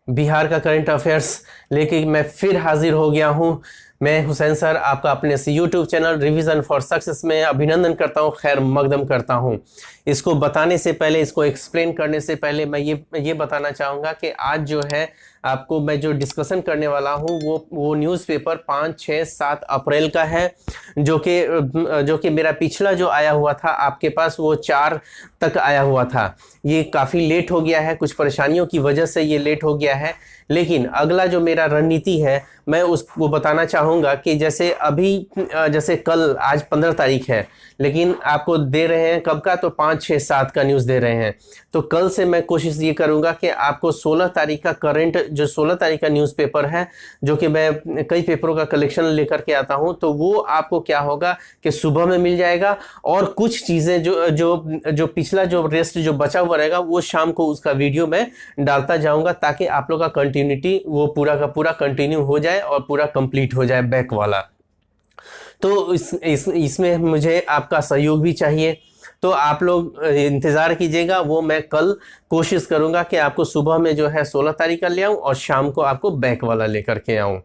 बिहार का current affairs लेके मैं फिर हाजिर हो गया हूँ। मैं हुसैन सर आपका अपने YouTube channel revision for success में अभिनंदन करता हूँ, खैर मकदम करता हूँ। इसको बताने से पहले, इसको एक्सप्लेन करने से पहले मैं ये बताना चाहूँगा कि आज जो है आपको मैं जो डिस्कशन करने वाला हूँ वो न्यूज़पेपर 5, 6, 7 अप्रैल का है, जो कि मेरा पिछला जो आया हुआ था आपके पास वो 4 तक आया हुआ था। ये काफ़ी लेट हो गया है, कुछ परेशानियों की वजह से ये लेट हो गया है। लेकिन अगला जो मेरा रणनीति है मैं उसको बताना चाहूँगा कि जैसे कल, आज 15 तारीख है, लेकिन आपको दे रहे हैं कब का, तो 5, 6, 7 का न्यूज़ दे रहे हैं। तो कल से मैं कोशिश ये करूँगा कि आपको 16 तारीख का करंट, जो 16 तारीख का न्यूज़पेपर है, जो कि मैं कई पेपरों का कलेक्शन लेकर के आता हूँ, तो वो आपको क्या होगा कि सुबह में मिल जाएगा, और कुछ चीज़ें जो पिछला जो रेस्ट जो बचा हुआ रहेगा वो शाम को उसका वीडियो मैं डालता जाऊँगा, ताकि आप लोग का कंटिन्यूटी वो पूरा का पूरा कंटिन्यू हो जाए और पूरा कंप्लीट हो जाए बैक वाला। तो इसमें मुझे आपका सहयोग भी चाहिए, तो आप लोग इंतज़ार कीजिएगा। वो मैं कल कोशिश करूंगा कि आपको सुबह में जो है 16 तारीख का ले आऊं और शाम को आपको बैक वाला लेकर के आऊं,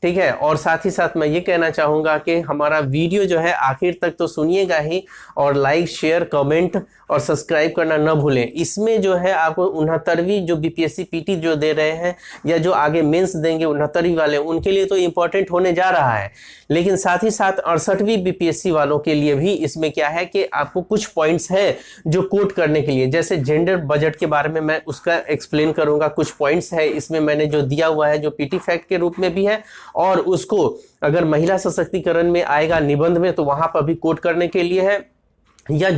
ठीक है। और साथ ही साथ मैं ये कहना चाहूँगा कि हमारा वीडियो जो है आखिर तक तो सुनिएगा ही, और लाइक, शेयर, कमेंट और सब्सक्राइब करना न भूलें। इसमें जो है आपको 69वीं जो बीपीएससी पीटी जो दे रहे हैं, या जो आगे मेंस देंगे 69वीं वाले, उनके लिए तो इम्पोर्टेंट होने जा रहा है, लेकिन साथ ही साथ 68वीं बीपीएससी वालों के लिए भी इसमें क्या है कि आपको कुछ पॉइंट्स है जो कोट करने के लिए, जैसे जेंडर बजट के बारे में मैं उसका एक्सप्लेन करूँगा। कुछ पॉइंट्स है इसमें मैंने जो दिया हुआ है, जो पीटी फैक्ट के रूप में भी है, और उसको अगर महिला सशक्तिकरण में आएगा निबंध में, तो वहां पर भी कोट करने के लिए है, या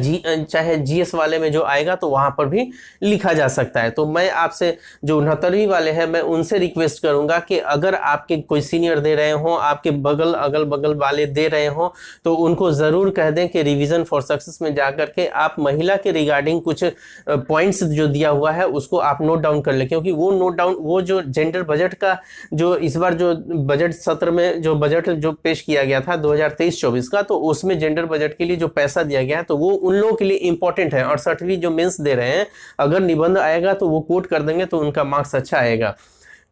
चाहे जीएस वाले में जो आएगा तो वहां पर भी लिखा जा सकता है। तो मैं आपसे जो 69वीं वाले हैं, मैं उनसे रिक्वेस्ट करूंगा कि अगर आपके कोई सीनियर दे रहे हो, आपके अगल बगल वाले दे रहे हो, तो उनको ज़रूर कह दें कि रिवीजन फॉर सक्सेस में जाकर के आप महिला के रिगार्डिंग कुछ पॉइंट्स जो दिया हुआ है उसको आप नोट डाउन कर ले, क्योंकि वो जो जेंडर बजट का जो इस बार जो बजट सत्र में जो बजट जो पेश किया गया था 2023-24 का, तो उसमें जेंडर बजट के लिए जो पैसा दिया गया है, तो वो उन लोगों के लिए इंपॉर्टेंट है। 68वीं जो मेंस दे रहे हैं, अगर निबंध आएगा तो वो कोट कर देंगे तो उनका मार्क्स अच्छा आएगा।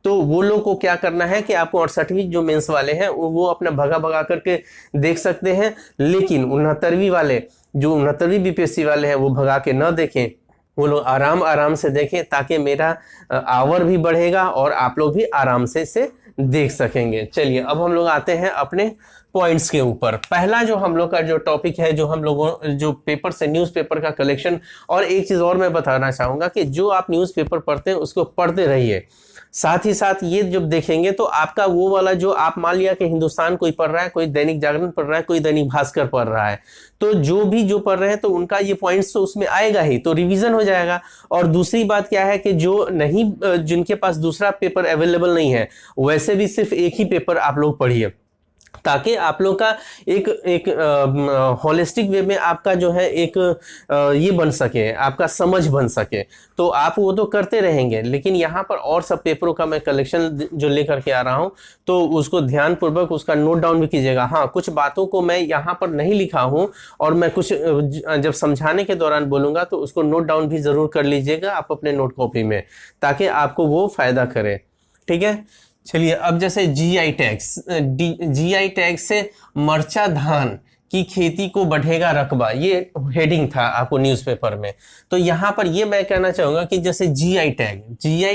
तो वो लोग को क्या करना है कि आपको 68वीं जो मेंस वाले हैं वो अपना भगा करके देख सकते हैं, लेकिन 69वीं वाले, जो 69वीं बीपीएससी वाले हैं, वो भगा के न देखें, वो लोग आराम से देखें, ताकि मेरा आवर भी बढ़ेगा और आप लोग भी आराम से इसे देख सकेंगे। चलिए अब हम लोग आते हैं अपने पॉइंट्स के ऊपर। पहला जो हम लोग का जो टॉपिक है, जो हम लोगों जो पेपर से न्यूज़पेपर का कलेक्शन, और एक चीज़ और मैं बताना चाहूँगा कि जो आप न्यूज़पेपर पढ़ते हैं उसको पढ़ते रहिए, साथ ही साथ ये जब देखेंगे तो आपका वो वाला जो आप मान लिया कि हिंदुस्तान कोई पढ़ रहा है, कोई दैनिक जागरण पढ़ रहा है, कोई दैनिक भास्कर पढ़ रहा है, तो जो पढ़ रहे हैं तो उनका ये पॉइंट्स तो उसमें आएगा ही, तो रिवीजन हो जाएगा। और दूसरी बात क्या है कि जो नहीं, जिनके पास दूसरा पेपर अवेलेबल नहीं है, वैसे भी सिर्फ एक ही पेपर आप लोग पढ़िए, ताकि आप लोग का एक होलिस्टिक वे में आपका जो है एक ये बन सके, आपका समझ बन सके। तो आप वो तो करते रहेंगे, लेकिन यहाँ पर और सब पेपरों का मैं कलेक्शन जो लेकर के आ रहा हूँ, तो उसको ध्यानपूर्वक उसका नोट डाउन भी कीजिएगा। हाँ, कुछ बातों को मैं यहाँ पर नहीं लिखा हूँ, और मैं कुछ जब समझाने के दौरान बोलूँगा तो उसको नोट डाउन भी ज़रूर कर लीजिएगा आप अपने नोट कॉपी में, ताकि आपको वो फ़ायदा करे, ठीक है। चलिए अब जैसे जीआई टैक्स से मरचा धान की खेती को बढ़ेगा रकबा, ये हेडिंग था आपको न्यूज़पेपर में। तो यहाँ पर ये मैं कहना चाहूँगा कि जैसे जीआई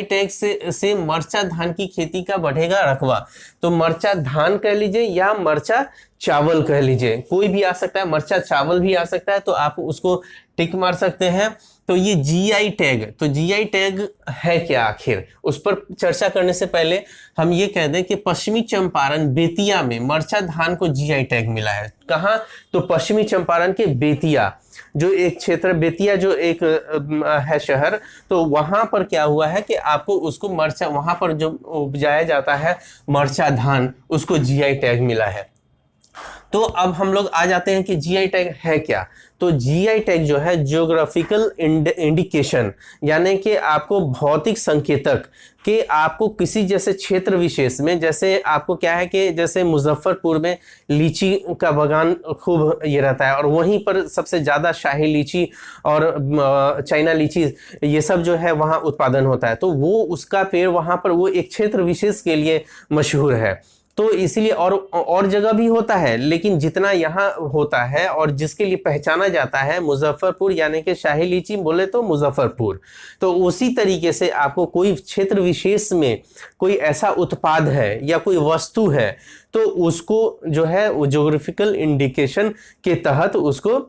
टैग से मरचा धान की खेती का बढ़ेगा रकबा, तो मरचा धान कह लीजिए या मरचा चावल कह लीजिए, कोई भी आ सकता है, मरचा चावल भी आ सकता है, तो आप उसको टिक मार सकते हैं। तो ये जीआई टैग है क्या आखिर, उस पर चर्चा करने से पहले हम ये कह दें कि पश्चिमी चंपारण बेतिया में मरचा धान को जीआई टैग मिला है। कहाँ? तो पश्चिमी चंपारण के बेतिया, जो एक क्षेत्र, बेतिया जो एक है शहर, तो वहां पर क्या हुआ है कि आपको उसको मरचा, वहां पर जो उपजाया जाता है मरचा धान, उसको जीआई टैग मिला है। तो अब हम लोग आ जाते हैं कि जीआई टैग है क्या। तो जीआई टैग जो है जियोग्राफिकल इंडिकेशन, यानी कि आपको भौतिक संकेतक कि आपको किसी जैसे क्षेत्र विशेष में, जैसे आपको क्या है कि जैसे मुजफ्फरपुर में लीची का बागान खूब ये रहता है और वहीं पर सबसे ज़्यादा शाही लीची और चाइना लीची ये सब जो है वहाँ उत्पादन होता है, तो वो उसका पेड़ वहाँ पर वो एक क्षेत्र विशेष के लिए मशहूर है। तो इसीलिए और जगह भी होता है, लेकिन जितना यहाँ होता है और जिसके लिए पहचाना जाता है मुजफ्फरपुर, यानी कि शाही लीची बोले तो मुजफ्फरपुर। तो उसी तरीके से आपको कोई क्षेत्र विशेष में कोई ऐसा उत्पाद है या कोई वस्तु है, तो उसको जो है वो ज्योग्राफिकल इंडिकेशन के तहत उसको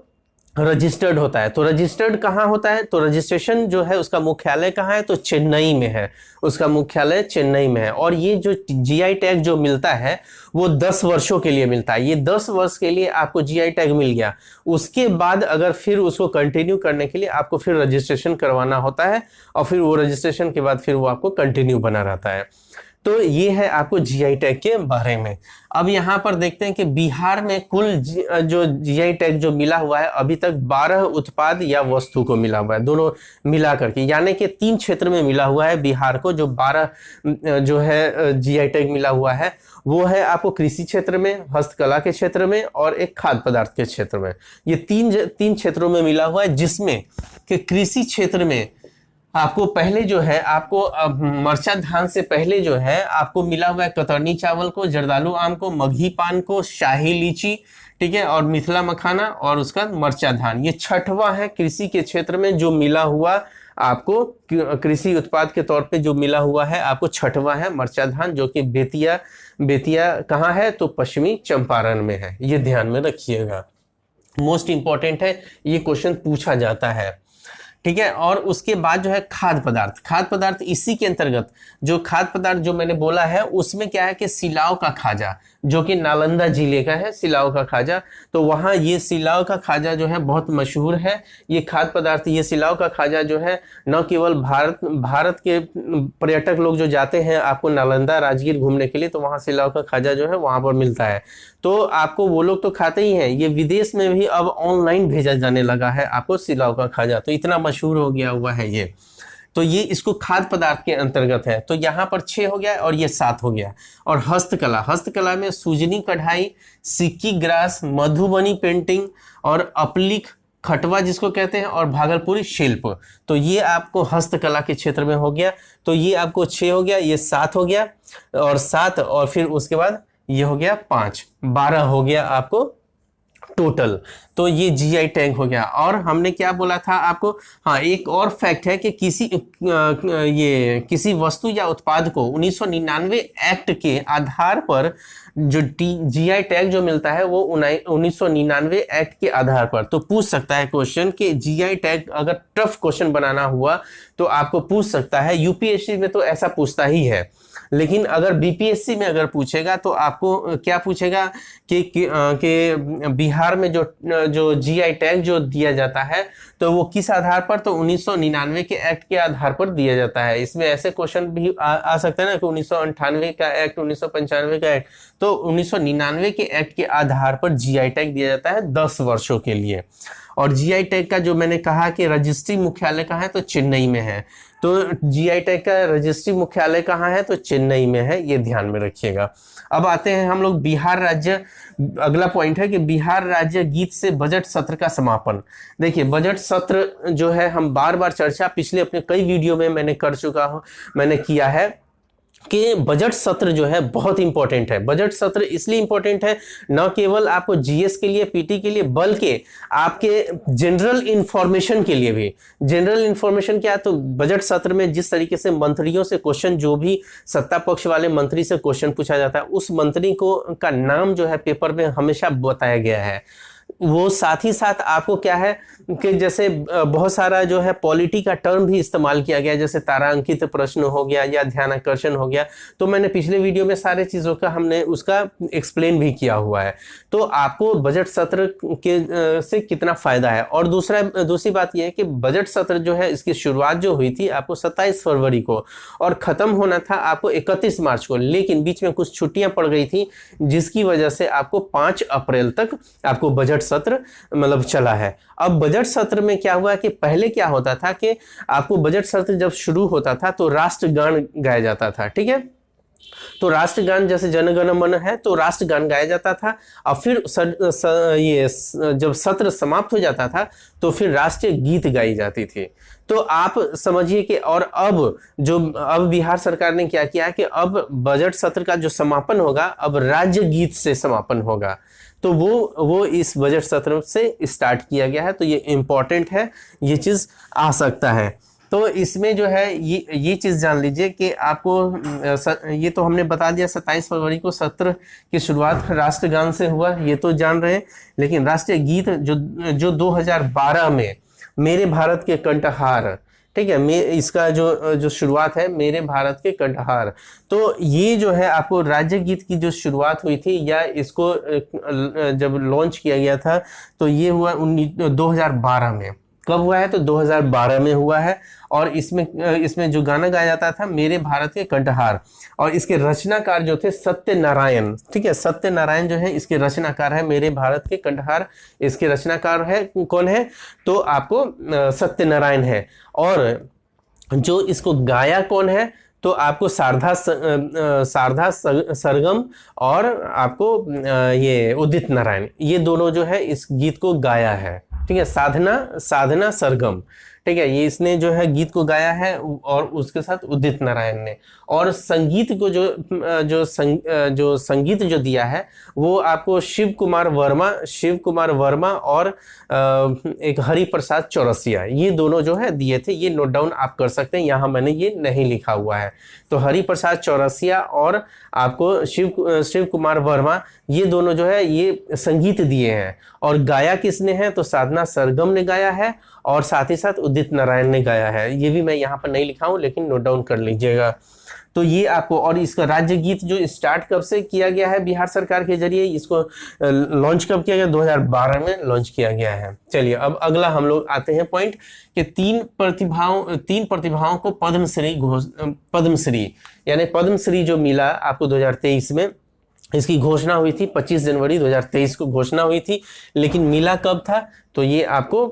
रजिस्टर्ड होता है। तो रजिस्टर्ड कहाँ होता है, तो रजिस्ट्रेशन जो है उसका मुख्यालय कहाँ है, तो चेन्नई में है, उसका मुख्यालय चेन्नई में है। और ये जो जीआई टैग जो मिलता है वो 10 वर्षों के लिए मिलता है। ये 10 वर्ष के लिए आपको जीआई टैग मिल गया, उसके बाद अगर फिर उसको कंटिन्यू करने के लिए आपको फिर रजिस्ट्रेशन करवाना होता है और फिर वो रजिस्ट्रेशन के बाद फिर वो आपको कंटिन्यू बना रहता है। तो ये है आपको जीआई टैग के बारे में। अब यहाँ पर देखते हैं कि बिहार में कुल जो जीआई टैग जो मिला हुआ है अभी तक 12 उत्पाद या वस्तु को मिला हुआ है, दोनों मिला करके, यानी कि 3 क्षेत्र में मिला हुआ है बिहार को। जो 12 जो है जीआई टैग मिला हुआ है वो है आपको कृषि क्षेत्र में, हस्तकला के क्षेत्र में और एक खाद्य पदार्थ के क्षेत्र में। ये तीन क्षेत्रों में मिला हुआ है, जिसमें कि कृषि क्षेत्र में आपको पहले जो है आपको मरचा धान से पहले जो है आपको मिला हुआ है कतरनी चावल को, जर्दालू आम को, मगही पान को, शाही लीची, ठीक है, और मिथिला मखाना और उसका मरचा धान। ये छठवां है कृषि के क्षेत्र में जो मिला हुआ आपको कृषि उत्पाद के तौर पे जो मिला हुआ है आपको छठवां है मरचा धान, जो कि बेतिया कहाँ है, तो पश्चिमी चंपारण में है। ये ध्यान में रखिएगा, मोस्ट इंपॉर्टेंट है, ये क्वेश्चन पूछा जाता है, ठीक है। और उसके बाद जो है खाद्य पदार्थ इसी के अंतर्गत जो खाद्य पदार्थ जो मैंने बोला है उसमें क्या है कि सिलाव का खाजा, जो कि नालंदा जिले का है, सिलाव का खाजा। तो वहाँ ये सिलाव का खाजा जो है बहुत मशहूर है। ये खाद्य पदार्थ, ये सिलाव का खाजा जो है न केवल भारत के पर्यटक लोग जो जाते हैं आपको नालंदा राजगीर घूमने के लिए, तो वहाँ सिलाव का खाजा जो है वहाँ पर मिलता है। तो आपको वो लोग तो खाते ही हैं, ये विदेश में भी अब ऑनलाइन भेजा जाने लगा है आपको सिलाव का खाजा, तो इतना मशहूर हो गया हुआ है ये। तो ये इसको खाद्य पदार्थ के अंतर्गत है। तो यहाँ पर 6 हो गया और ये 7 हो गया। और हस्तकला में सूजनी कढ़ाई, सिक्की ग्रास, मधुबनी पेंटिंग और अपलिक खटवा जिसको कहते हैं और भागलपुरी शिल्प, तो ये आपको हस्तकला के क्षेत्र में हो गया। तो ये आपको 6 हो गया, ये 7 हो गया और 7 और फिर उसके बाद ये हो गया 5, 12 हो गया आपको टोटल। तो ये जीआई टैग हो गया। और हमने क्या बोला था आपको, हाँ एक और फैक्ट है कि किसी वस्तु या उत्पाद को 1999 एक्ट के आधार पर जो जीआई टैग जो मिलता है वो 1999 एक्ट के आधार पर। तो पूछ सकता है क्वेश्चन कि जीआई टैग अगर टफ क्वेश्चन बनाना हुआ तो आपको पूछ सकता है। यूपीएससी में तो ऐसा पूछता ही है, लेकिन अगर बीपीएससी में अगर पूछेगा तो आपको क्या पूछेगा कि बिहार में जो जीआई टैग जो दिया जाता है तो वो किस आधार पर, तो 1999 के एक्ट के आधार पर दिया जाता है। इसमें ऐसे क्वेश्चन भी आ सकते हैं ना कि 1998 का एक्ट, 1995 का एक्ट, तो 1999 के एक्ट के आधार पर जीआई टैग दिया जाता है 10 वर्षों के लिए। और जीआई टैग का जो मैंने कहा कि रजिस्ट्री मुख्यालय कहाँ है, तो चेन्नई में है। तो जीआई टैग का रजिस्ट्री मुख्यालय कहाँ है, तो चेन्नई में है, ये ध्यान में रखिएगा। अब आते हैं हम लोग बिहार राज्य, अगला पॉइंट है कि बिहार राज्य गीत से बजट सत्र का समापन। देखिए बजट सत्र जो है हम बार बार चर्चा पिछले अपने कई वीडियो में मैंने किया है कि बजट सत्र जो है बहुत इंपॉर्टेंट है। बजट सत्र इसलिए इंपॉर्टेंट है न केवल आपको जीएस के लिए, पीटी के लिए, बल्कि आपके जनरल इंफॉर्मेशन के लिए भी। जनरल इंफॉर्मेशन क्या है, तो बजट सत्र में जिस तरीके से मंत्रियों से क्वेश्चन, जो भी सत्ता पक्ष वाले मंत्री से क्वेश्चन पूछा जाता है, उस मंत्री का नाम जो है पेपर में हमेशा बताया गया है। वो साथ ही साथ आपको क्या है कि जैसे बहुत सारा जो है पॉलिटी का टर्म भी इस्तेमाल किया गया, जैसे तारांकित प्रश्न हो गया या ध्यानाकर्षण हो गया। तो मैंने पिछले वीडियो में सारे चीज़ों का हमने उसका एक्सप्लेन भी किया हुआ है। तो आपको बजट सत्र के से कितना फ़ायदा है। और दूसरी बात यह है कि बजट सत्र जो है इसकी शुरुआत जो हुई थी आपको 27 फरवरी को और ख़त्म होना था आपको 31 मार्च को, लेकिन बीच में कुछ छुट्टियां पड़ गई थी जिसकी वजह से आपको 5 अप्रैल तक आपको बजट सत्र मतलब चला है। अब बजट सत्र में क्या हुआ कि पहले क्या होता था कि आपको बजट सत्र जब शुरू होता था तो राष्ट्रगान गाया जाता था, ठीक है। तो राष्ट्रगान जैसे जन गण मन है तो राष्ट्रगान गाया जाता था और फिर जब सत्र समाप्त हो जाता था तो फिर राष्ट्रीय गीत गाई जाती थी। तो आप समझिए कि और अब बिहार सरकार ने क्या किया कि अब बजट सत्र का जो समापन होगा अब राज्य गीत से समापन होगा। तो वो इस बजट सत्र से स्टार्ट किया गया है। तो ये इम्पोर्टेंट है, ये चीज़ आ सकता है। तो इसमें जो है ये चीज़ जान लीजिए कि आपको ये तो हमने बता दिया 27 फरवरी को सत्र की शुरुआत राष्ट्रगान से हुआ, ये तो जान रहे हैं। लेकिन राष्ट्रीय गीत जो 2012 में मेरे भारत के कंठहार, ठीक है, इसका जो शुरुआत है मेरे भारत के कंठहार। तो ये जो है आपको राज्य गीत की जो शुरुआत हुई थी या इसको जब लॉन्च किया गया था तो ये हुआ 2012 में। कब हुआ है तो 2012 में हुआ है। और इसमें जो गाना गाया जाता था मेरे भारत के कंठहार, और इसके रचनाकार जो थे सत्यनारायण, ठीक है, सत्यनारायण जो है इसके रचनाकार है मेरे भारत के कंठहार। इसके रचनाकार है कौन है तो आपको सत्यनारायण है। और जो इसको गाया कौन है तो आपको शारदा सरगम और आपको ये उदित नारायण, ये दोनों जो है इस गीत को गाया है, ठीक है। साधना सरगम, ठीक है, ये इसने जो है गीत को गाया है और उसके साथ उदित नारायण ने। और संगीत को जो संगीत जो दिया है वो आपको शिव कुमार वर्मा और एक हरिप्रसाद चौरसिया, ये दोनों जो है दिए थे। ये नोट डाउन आप कर सकते हैं, यहाँ मैंने ये नहीं लिखा हुआ है। तो हरिप्रसाद चौरसिया और आपको शिव कुमार वर्मा, ये दोनों जो है ये संगीत दिए हैं। और गाया किसने है तो साधना सरगम ने गाया है और साथ ही साथ उदित नारायण ने गाया है। ये भी मैं यहाँ पर नहीं लिखा हूँ लेकिन नोट डाउन कर लीजिएगा। तो ये आपको, और इसका राज्य गीत जो स्टार्ट कब से किया गया है बिहार सरकार के जरिए, इसको लॉन्च कब किया गया 2012 में लॉन्च किया गया है। चलिए अब अगला हम लोग आते हैं पॉइंट कि तीन प्रतिभाओं को पद्मश्री यानी पद्मश्री जो मिला आपको 2023 में, इसकी घोषणा हुई थी 25 जनवरी 2023 को घोषणा हुई थी। लेकिन मिला कब था तो ये आपको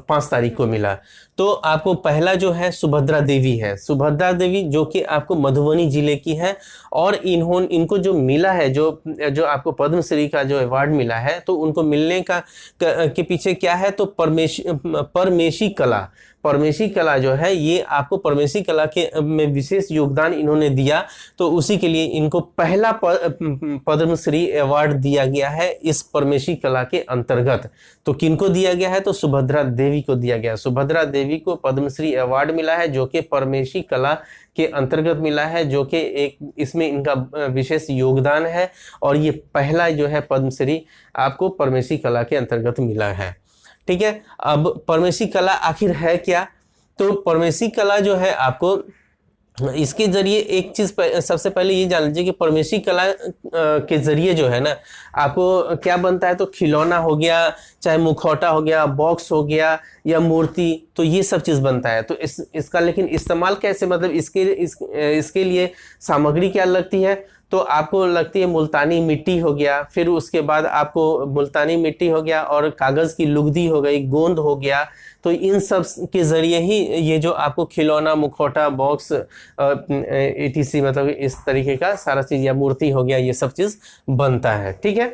5 तारीख को मिला। तो आपको पहला जो है सुभद्रा देवी है, सुभद्रा देवी जो कि आपको मधुबनी जिले की है। और इनको जो मिला है, जो आपको पद्मश्री का जो अवार्ड मिला है, तो उनको मिलने के पीछे क्या है तो परमेशी कला जो है, ये आपको परमेशी कला के में विशेष योगदान इन्होंने दिया। तो उसी के लिए इनको पहला पद्मश्री अवार्ड दिया गया है इस परमेशी कला के अंतर्गत। तो किनको दिया गया है तो सुभद्रा देवी को दिया गया। सुभद्रा देवी को पद्मश्री अवार्ड मिला है जो कि परमेशी कला के अंतर्गत मिला है, जो कि एक इसमें इनका विशेष योगदान है। और ये पहला जो है पद्मश्री आपको परमेशी कला के अंतर्गत मिला है, ठीक है। अब परमेशी कला आखिर है क्या, तो परमेशी कला जो है आपको इसके जरिए एक चीज सबसे पहले ये जान लीजिए कि परमेशी कला के जरिए जो है ना आपको क्या बनता है तो खिलौना हो गया, चाहे मुखौटा हो गया, बॉक्स हो गया या मूर्ति, तो ये सब चीज बनता है। तो इसका लेकिन इस्तेमाल कैसे, मतलब इसके लिए सामग्री क्या लगती है तो आपको लगती है मुल्तानी मिट्टी हो गया, फिर उसके बाद आपको मुल्तानी मिट्टी हो गया और कागज की लुगदी हो गई, गोंद हो गया। तो इन सब के जरिए ही ये जो आपको खिलौना, मुखौटा, बॉक्स etc मतलब इस तरीके का सारा चीज या मूर्ति हो गया, ये सब चीज बनता है, ठीक है।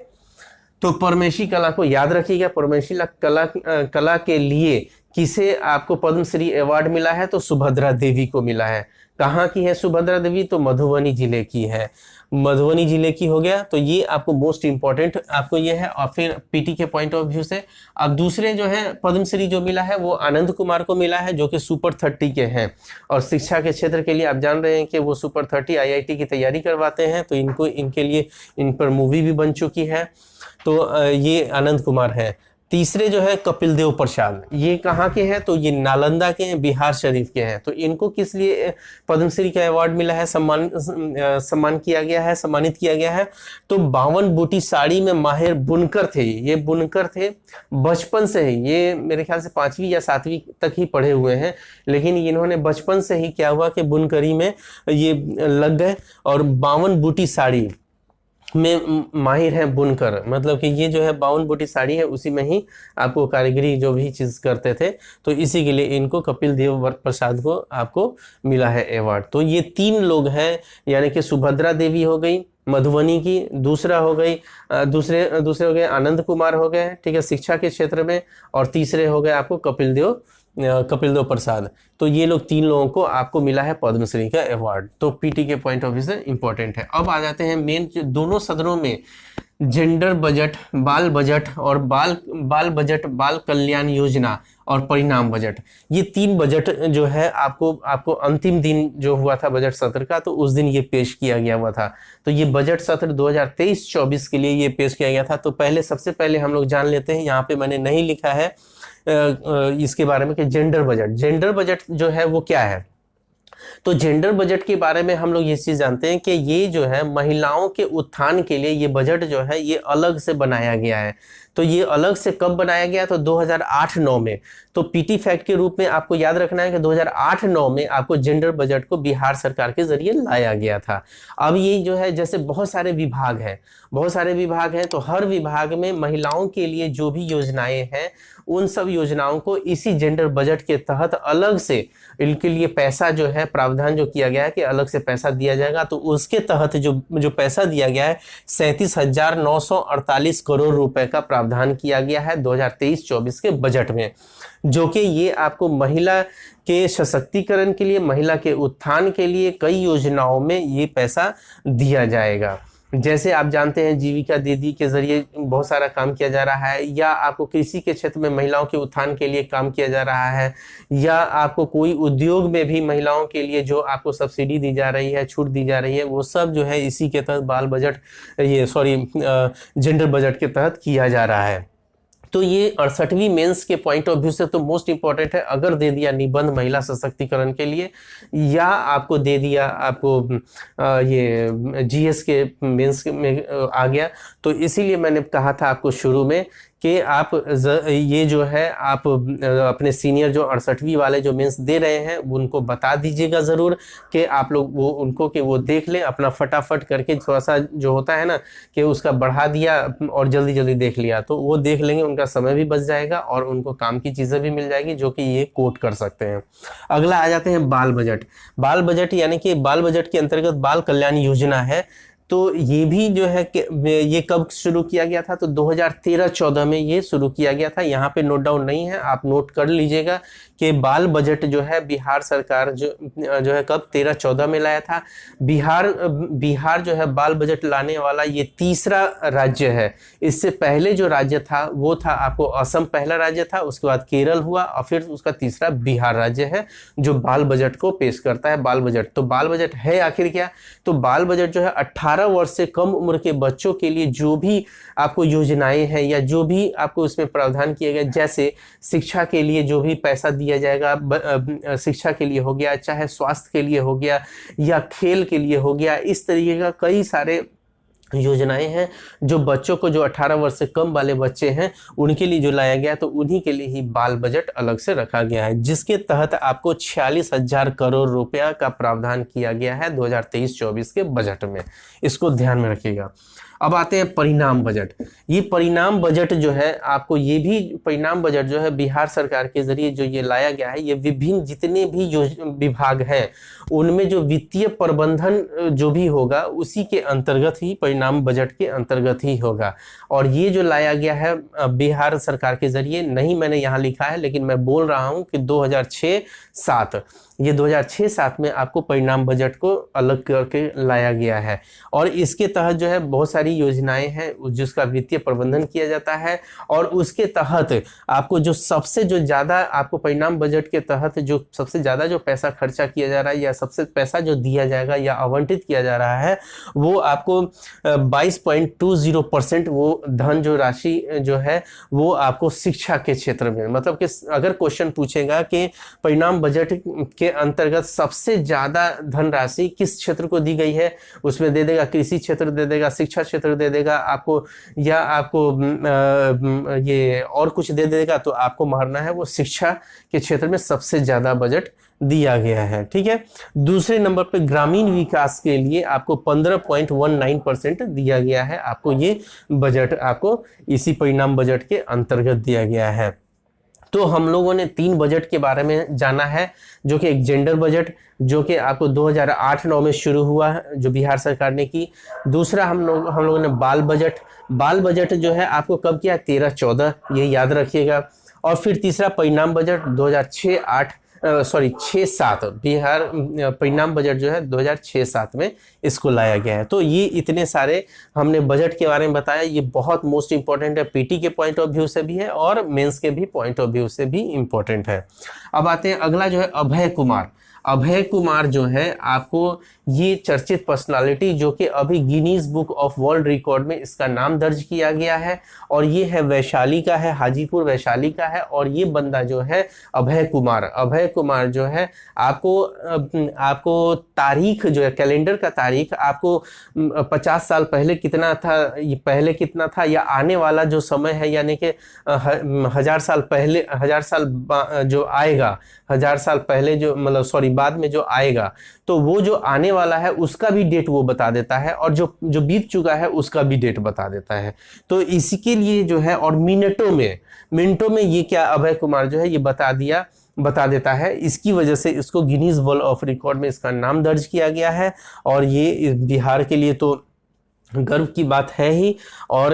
तो परमेशी कला को याद रखिएगा। परमेशी कला के लिए किसे आपको पद्मश्री अवार्ड मिला है? तो सुभद्रा देवी को मिला है। कहाँ की है सुभद्रा देवी? तो मधुबनी जिले की है। मधुबनी जिले की हो गया, तो ये आपको मोस्ट इंपॉर्टेंट आपको ये है। और फिर पीटी के पॉइंट ऑफ व्यू से अब दूसरे जो है पद्मश्री जो मिला है वो आनंद कुमार को मिला है, जो कि सुपर 30 के हैं। और शिक्षा के क्षेत्र के लिए आप जान रहे हैं कि वो सुपर 30 IIT की तैयारी करवाते हैं, तो इनको इनके लिए इन पर मूवी भी बन चुकी है। तो ये आनंद कुमार है। तीसरे जो है कपिल देव प्रसाद, ये कहाँ के हैं? तो ये नालंदा के हैं, बिहार शरीफ के हैं। तो इनको किस लिए पद्मश्री का अवार्ड मिला है, सम्मान किया गया है, सम्मानित किया गया है? तो 52 बूटी साड़ी में माहिर बुनकर थे। ये बुनकर थे बचपन से ही, ये मेरे ख्याल से 5वीं या 7वीं तक ही पढ़े हुए हैं, लेकिन इन्होंने बचपन से ही क्या हुआ कि बुनकरी में ये लग गए और 52 बूटी साड़ी में माहिर है बुनकर। मतलब कि ये जो है 52 बूटी साड़ी है, उसी में ही आपको कारीगरी जो भी चीज़ करते थे, तो इसी के लिए इनको कपिल देव प्रसाद को आपको मिला है अवार्ड। तो ये 3 लोग हैं, यानी कि सुभद्रा देवी हो गई मधुबनी की, दूसरा हो गई दूसरे हो गए आनंद कुमार हो गए, ठीक है, शिक्षा के क्षेत्र में, और तीसरे हो गए आपको कपिल देव प्रसाद। तो ये लोग 3 लोगों को आपको मिला है पद्मश्री का अवार्ड। तो पीटी के पॉइंट ऑफ व्यू से इंपॉर्टेंट है। अब आ जाते हैं मेन, जो दोनों सदनों में जेंडर बजट, बाल बजट और बाल बजट, बाल कल्याण योजना और परिणाम बजट, ये 3 बजट जो है आपको अंतिम दिन जो हुआ था बजट सत्र का, तो उस दिन ये पेश किया गया हुआ था। तो ये बजट सत्र 2023-24 के लिए ये पेश किया गया था। तो सबसे पहले हम लोग जान लेते हैं, यहाँ पे मैंने नहीं लिखा है इसके बारे में कि जेंडर बजट जो है वो क्या है। तो जेंडर बजट के बारे में हम लोग ये चीज जानते हैं कि ये जो है महिलाओं के उत्थान के लिए ये बजट जो है ये अलग से बनाया गया है। तो ये अलग से कब बनाया गया? तो 2008-9 में। तो पीटी फैक्ट के रूप में आपको याद रखना है कि 2008-9 में आपको जेंडर बजट को बिहार सरकार के जरिए लाया गया था। अब ये जो है, जैसे बहुत सारे विभाग हैं, तो हर विभाग में महिलाओं के लिए जो भी योजनाएं हैं, उन सब योजनाओं को इसी जेंडर बजट के तहत अलग से इनके लिए पैसा जो है प्रावधान जो किया गया है कि अलग से पैसा दिया जाएगा। तो उसके तहत जो पैसा दिया गया है 37,948 करोड़ रुपए का प्रावधान किया गया है 2023-24 के बजट में, जो कि ये आपको महिला के सशक्तिकरण के लिए, महिला के उत्थान के लिए कई योजनाओं में ये पैसा दिया जाएगा। जैसे आप जानते हैं जीविका दीदी के जरिए बहुत सारा काम किया जा रहा है, या आपको कृषि के क्षेत्र में महिलाओं के उत्थान के लिए काम किया जा रहा है, या आपको कोई उद्योग में भी महिलाओं के लिए जो आपको सब्सिडी दी जा रही है, छूट दी जा रही है, वो सब जो है इसी के तहत जेंडर बजट के तहत किया जा रहा है। तो ये 68वीं मेंस के पॉइंट ऑफ व्यू से तो मोस्ट इंपॉर्टेंट है। अगर दे दिया निबंध महिला सशक्तिकरण के लिए, या आपको दे दिया आपको ये जीएस के मेंस में आ गया, तो इसीलिए मैंने कहा था आपको शुरू में कि आप ये जो है आप अपने सीनियर जो 68वीं वाले जो मेंस दे रहे हैं उनको बता दीजिएगा ज़रूर कि आप लोग वो देख लें, अपना फटाफट करके थोड़ा सा जो होता है ना कि उसका बढ़ा दिया और जल्दी जल्दी देख लिया, तो वो देख लेंगे, उनका समय भी बच जाएगा और उनको काम की चीज़ें भी मिल जाएगी जो कि ये कोट कर सकते हैं। अगला आ जाते हैं बाल बजट, यानी कि बाल बजट के अंतर्गत बाल कल्याण योजना है। तो ये भी जो है कि ये कब शुरू किया गया था? तो 2013-14 में ये शुरू किया गया था। यहाँ पे नोट डाउन नहीं है, आप नोट कर लीजिएगा कि बाल बजट जो है बिहार सरकार जो है कब 13-14 में लाया था। बिहार जो है बाल बजट लाने वाला ये तीसरा राज्य है। इससे पहले जो राज्य था वो था आपको असम पहला राज्य था, उसके बाद केरल हुआ और फिर उसका तीसरा बिहार राज्य है जो बाल बजट को पेश करता है। बाल बजट, तो बाल बजट है आखिर क्या? तो बाल बजट जो है 18 वर्ष से कम उम्र के बच्चों के लिए जो भी आपको योजनाएं हैं या जो भी आपको इसमें प्रावधान किए गए, जैसे शिक्षा के लिए जो भी पैसा दिया जाएगा, शिक्षा के लिए हो गया, चाहे स्वास्थ्य के लिए हो गया या खेल के लिए हो गया, इस तरीके का कई सारे योजनाएं हैं जो बच्चों को, जो 18 वर्ष से कम वाले बच्चे हैं उनके लिए जो लाया गया, तो उन्हीं के लिए ही बाल बजट अलग से रखा गया है, जिसके तहत आपको 46,000 करोड़ रुपया का प्रावधान किया गया है 2023-24 के बजट में। इसको ध्यान में रखिएगा। अब आते हैं परिणाम बजट। ये परिणाम बजट जो है आपको, ये भी परिणाम बजट जो है बिहार सरकार के जरिए जो ये लाया गया है, ये विभिन्न जितने भी विभाग हैं उनमें जो वित्तीय प्रबंधन जो भी होगा उसी के अंतर्गत ही, परिणाम बजट के अंतर्गत ही होगा। और ये जो लाया गया है बिहार सरकार के जरिए, नहीं मैंने यहाँ लिखा है लेकिन मैं बोल रहा हूँ कि 2006-07, ये 2006-07 में आपको परिणाम बजट को अलग करके लाया गया है। और इसके तहत जो है बहुत सारी योजनाएं हैं जिसका वित्तीय प्रबंधन किया जाता है। और उसके तहत आपको जो सबसे जो ज़्यादा आपको परिणाम बजट के तहत जो सबसे ज़्यादा जो पैसा खर्चा किया जा रहा है या सबसे पैसा जो दिया जाएगा या आवंटित किया जा रहा है, वो आपको 22.20% वो धन जो राशि जो है वो आपको शिक्षा के क्षेत्र में, मतलब कि अगर क्वेश्चन पूछेगा कि परिणाम बजट के अंतर्गत सबसे ज्यादा धनराशि किस क्षेत्र को दी गई है, उसमें दे देगा कृषि क्षेत्र दे देगा, शिक्षा क्षेत्र दे देगा आपको, या आपको ये और कुछ दे देगा, तो आपको मारना है वो शिक्षा के क्षेत्र में सबसे ज्यादा बजट दिया गया है। ठीक है। दूसरे नंबर पे ग्रामीण विकास के लिए आपको 15.19% दिया गया है। आपको ये बजट आपको इसी परिणाम बजट के अंतर्गत दिया गया है। तो हम लोगों ने 3 बजट के बारे में जाना है, जो कि एक जेंडर बजट जो कि आपको 2008-09 में शुरू हुआ है जो बिहार सरकार ने की। दूसरा हम लोगों ने बाल बजट जो है आपको कब किया, 13-14, ये याद रखिएगा। और फिर तीसरा परिणाम बजट 6-7 बिहार परिणाम बजट जो है 2006-07 में इसको लाया गया है। तो ये इतने सारे हमने बजट के बारे में बताया। ये बहुत मोस्ट इंपॉर्टेंट है, पीटी के पॉइंट ऑफ व्यू से भी है और मेंस के भी पॉइंट ऑफ व्यू से भी इंपॉर्टेंट है। अब आते हैं अगला जो है अभय कुमार जो है आपको ये चर्चित पर्सनालिटी जो कि अभी Guinness book of world record में इसका नाम दर्ज किया गया है। और ये है वैशाली का है, हाजीपुर वैशाली का है। और ये बंदा जो है अभय कुमार जो है आपको तारीख जो है, कैलेंडर का तारीख आपको 50 साल पहले कितना था या आने वाला जो समय है, यानी कि 1000 साल पहले, 1000 साल जो आएगा, 1000 साल पहले जो बाद में जो आएगा, तो वो जो आने वाला है उसका भी डेट वो बता देता है, और जो बीत चुका है उसका भी डेट बता देता है। तो इसके लिए जो है, और मिनटों में ये क्या अभय कुमार जो है ये बता देता है। इसकी वजह से इसको गिनीज वर्ल्ड ऑफ रिकॉर्ड में इसका नाम दर्ज किया गया है। और ये बिहार के लिए तो गर्व की बात है ही। और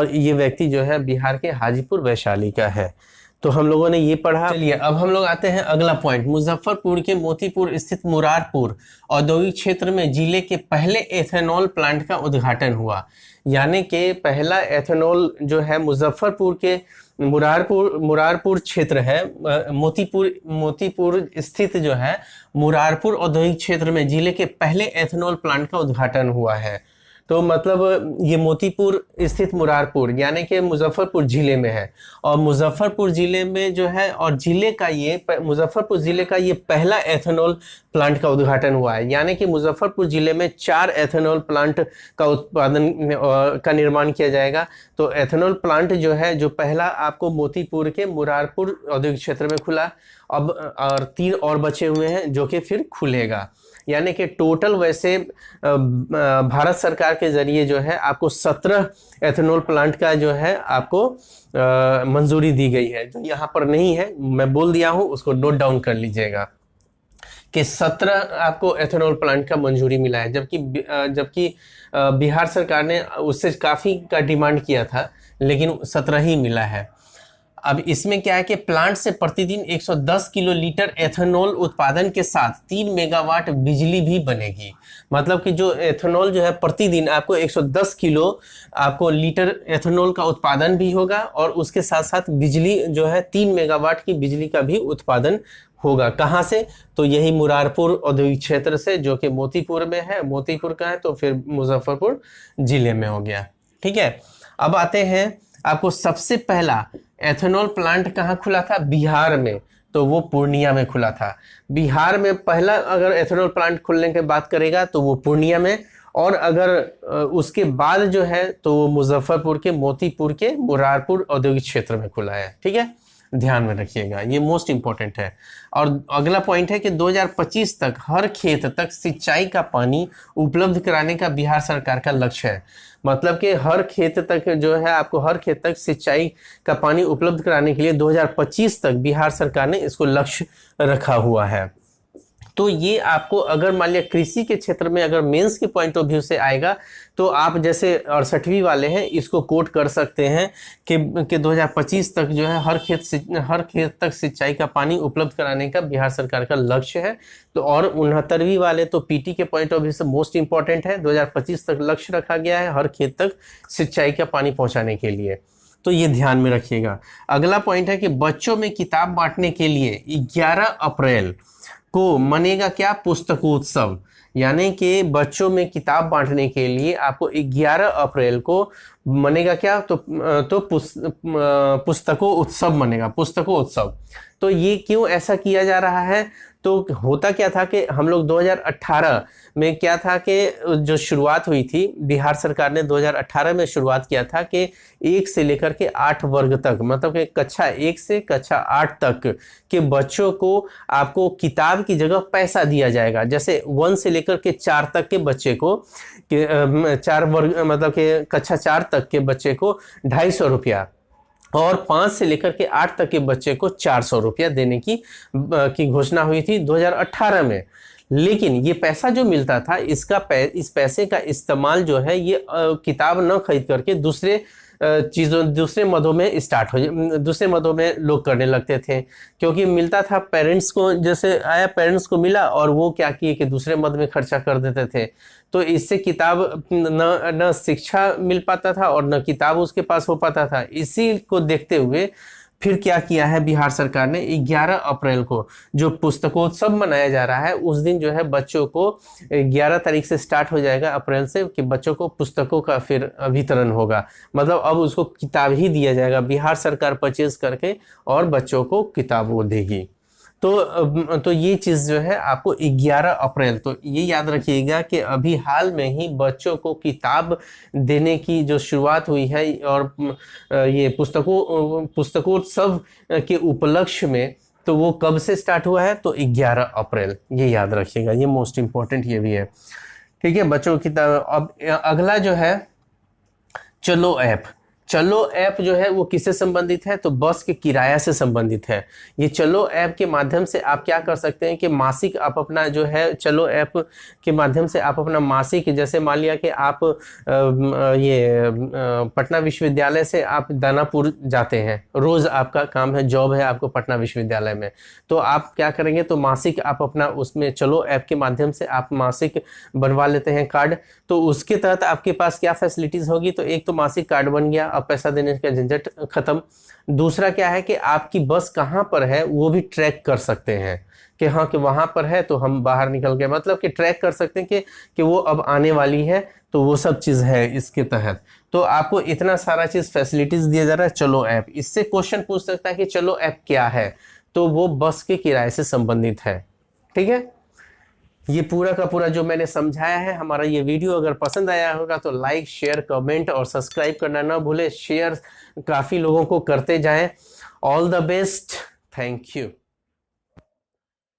ये व्यक्ति जो है बिहार के हाजीपुर वैशाली का है। तो हम लोगों ने ये पढ़ा। चलिए अब हम लोग आते हैं अगला पॉइंट। मुजफ्फरपुर के मोतीपुर स्थित मुरारपुर औद्योगिक क्षेत्र में जिले के पहले एथेनॉल प्लांट का उद्घाटन हुआ। यानी कि पहला एथेनॉल जो है मुजफ्फरपुर के मुरारपुर क्षेत्र है, मोतीपुर स्थित जो है मुरारपुर औद्योगिक क्षेत्र में जिले के पहले एथेनॉल प्लांट का उद्घाटन हुआ है। तो मतलब ये मोतीपुर स्थित मुरारपुर यानी कि मुजफ्फरपुर जिले में है। और मुजफ्फरपुर जिले में जो है, और मुजफ्फरपुर जिले का ये पहला एथेनॉल प्लांट का उद्घाटन हुआ है। यानी कि मुजफ्फरपुर जिले में 4 एथेनॉल प्लांट का उत्पादन का निर्माण किया जाएगा। तो एथेनॉल प्लांट जो है, जो पहला आपको मोतीपुर के मुरारपुर औद्योगिक क्षेत्र में खुला, अब और 3 और बचे हुए हैं जो कि फिर खुलेगा। यानी कि टोटल वैसे भारत सरकार के जरिए जो है आपको 17 एथेनॉल प्लांट का जो है आपको मंजूरी दी गई है। जो यहाँ पर नहीं है मैं बोल दिया हूँ, उसको नोट डाउन कर लीजिएगा कि 17 आपको एथेनॉल प्लांट का मंजूरी मिला है। जबकि बिहार सरकार ने उससे काफ़ी का डिमांड किया था, लेकिन 17 ही मिला है। अब इसमें क्या है कि प्लांट से प्रतिदिन 110 किलो लीटर एथेनॉल उत्पादन के साथ 3 मेगावाट बिजली भी बनेगी। मतलब कि जो एथेनॉल जो है प्रतिदिन आपको 110 किलो आपको लीटर एथेनॉल का उत्पादन भी होगा, और उसके साथ साथ बिजली जो है 3 मेगावाट की बिजली का भी उत्पादन होगा। कहाँ से? तो यही मुरारपुर औद्योगिक क्षेत्र से, जो कि मोतीपुर में है, मोतीपुर का है, तो फिर मुजफ्फरपुर जिले में हो गया। ठीक है। अब आते हैं आपको सबसे पहला एथेनॉल प्लांट कहाँ खुला था? बिहार में। तो वो पूर्णिया में खुला था। बिहार में पहला अगर एथेनॉल प्लांट खुलने की बात करेगा तो वो पूर्णिया में, और अगर उसके बाद जो है तो वो मुजफ्फरपुर के मोतीपुर के मुरारपुर औद्योगिक क्षेत्र में खुला है। ठीक है। ध्यान में रखिएगा, ये मोस्ट इंपॉर्टेंट है। और अगला पॉइंट है कि 2025 तक हर खेत तक सिंचाई का पानी उपलब्ध कराने का बिहार सरकार का लक्ष्य है। मतलब कि हर खेत तक जो है, आपको हर खेत तक सिंचाई का पानी उपलब्ध कराने के लिए 2025 तक बिहार सरकार ने इसको लक्ष्य रखा हुआ है। तो ये आपको अगर मान लिया कृषि के क्षेत्र में अगर मेंस के पॉइंट ऑफ व्यू से आएगा, तो आप जैसे 68वीं वाले हैं इसको कोट कर सकते हैं कि 2025 तक जो है हर खेत तक सिंचाई का पानी उपलब्ध कराने का बिहार सरकार का लक्ष्य है। तो और 69वीं वाले तो पीटी के पॉइंट ऑफ व्यू से मोस्ट इंपॉर्टेंट है, 2025 तक लक्ष्य रखा गया है हर खेत तक सिंचाई का पानी पहुंचाने के लिए। तो ये ध्यान में रखिएगा। अगला पॉइंट है कि बच्चों में किताब बांटने के लिए 11 अप्रैल को मनेगा क्या, पुस्तकोत्सव। यानी कि बच्चों में किताब बांटने के लिए आपको 11 अप्रैल को मनेगा क्या, तो पुस्तकों उत्सव मनेगा, पुस्तकों उत्सव। तो ये क्यों ऐसा किया जा रहा है, तो होता क्या था कि हम लोग 2018 में क्या था कि जो शुरुआत हुई थी, बिहार सरकार ने 2018 में शुरुआत किया था कि 1 से लेकर के 8 वर्ग तक, मतलब कि कक्षा 1 से कक्षा 8 तक के बच्चों को आपको किताब की जगह पैसा दिया जाएगा। जैसे 1 से लेकर के 4 तक के बच्चे को 4 वर्ग, मतलब कि कक्षा 4 तक के बच्चे को 250 रुपया, और 5 से लेकर के 8 तक के बच्चे को 400 रुपया देने की घोषणा हुई थी 2018 में। लेकिन ये पैसा जो मिलता था, इस पैसे का इस्तेमाल जो है ये किताब न खरीद करके दूसरे दूसरे मदों में लोग करने लगते थे, क्योंकि मिलता था पेरेंट्स को, जैसे आया पेरेंट्स को मिला और वो क्या किए कि दूसरे मद में खर्चा कर देते थे। तो इससे किताब न शिक्षा मिल पाता था और न किताब उसके पास हो पाता था। इसी को देखते हुए फिर क्या किया है बिहार सरकार ने, 11 अप्रैल को जो पुस्तकोत्सव मनाया जा रहा है, उस दिन जो है बच्चों को 11 तारीख से स्टार्ट हो जाएगा अप्रैल से, कि बच्चों को पुस्तकों का फिर वितरण होगा। मतलब अब उसको किताब ही दिया जाएगा, बिहार सरकार परचेज करके और बच्चों को किताब वो देगी। तो ये चीज़ जो है आपको 11 अप्रैल, तो ये याद रखिएगा कि अभी हाल में ही बच्चों को किताब देने की जो शुरुआत हुई है, और ये पुस्तकोत्सव के उपलक्ष्य में, तो वो कब से स्टार्ट हुआ है, तो 11 अप्रैल, ये याद रखिएगा, ये मोस्ट इम्पॉर्टेंट ये भी है। ठीक है बच्चों की किताब। अब अगला जो है चलो ऐप जो है वो किससे संबंधित है, तो बस के किराया से संबंधित है। ये चलो ऐप के माध्यम से आप क्या कर सकते हैं कि मासिक आप अपना जो है, चलो ऐप के माध्यम से आप अपना मासिक, जैसे मान लिया कि आप पटना विश्वविद्यालय से आप दानापुर जाते हैं, रोज आपका काम है, जॉब है आपको पटना विश्वविद्यालय में, तो आप क्या करेंगे, तो मासिक आप अपना उसमें चलो ऐप के माध्यम से आप मासिक बनवा लेते हैं कार्ड। तो उसके तहत आपके पास क्या फैसिलिटीज होगी, तो एक तो मासिक कार्ड बन गया, अब पैसा देने का झंझट खत्म। दूसरा क्या है कि आपकी बस कहाँ पर है वो भी ट्रैक कर सकते हैं, कि हाँ कि वहां पर है तो हम बाहर निकल गए, मतलब कि ट्रैक कर सकते हैं कि वो अब आने वाली है, तो वो सब चीज़ है इसके तहत। तो आपको इतना सारा चीज़ फैसिलिटीज दिया जा रहा है चलो ऐप। इससे क्वेश्चन पूछ सकता है कि चलो ऐप क्या है, तो वो बस के किराए से संबंधित है। ठीक है, ये पूरा का पूरा जो मैंने समझाया है, हमारा ये वीडियो अगर पसंद आया होगा तो लाइक, शेयर, कमेंट और सब्सक्राइब करना ना भूले। शेयर काफ़ी लोगों को करते जाएं। All the best, thank you.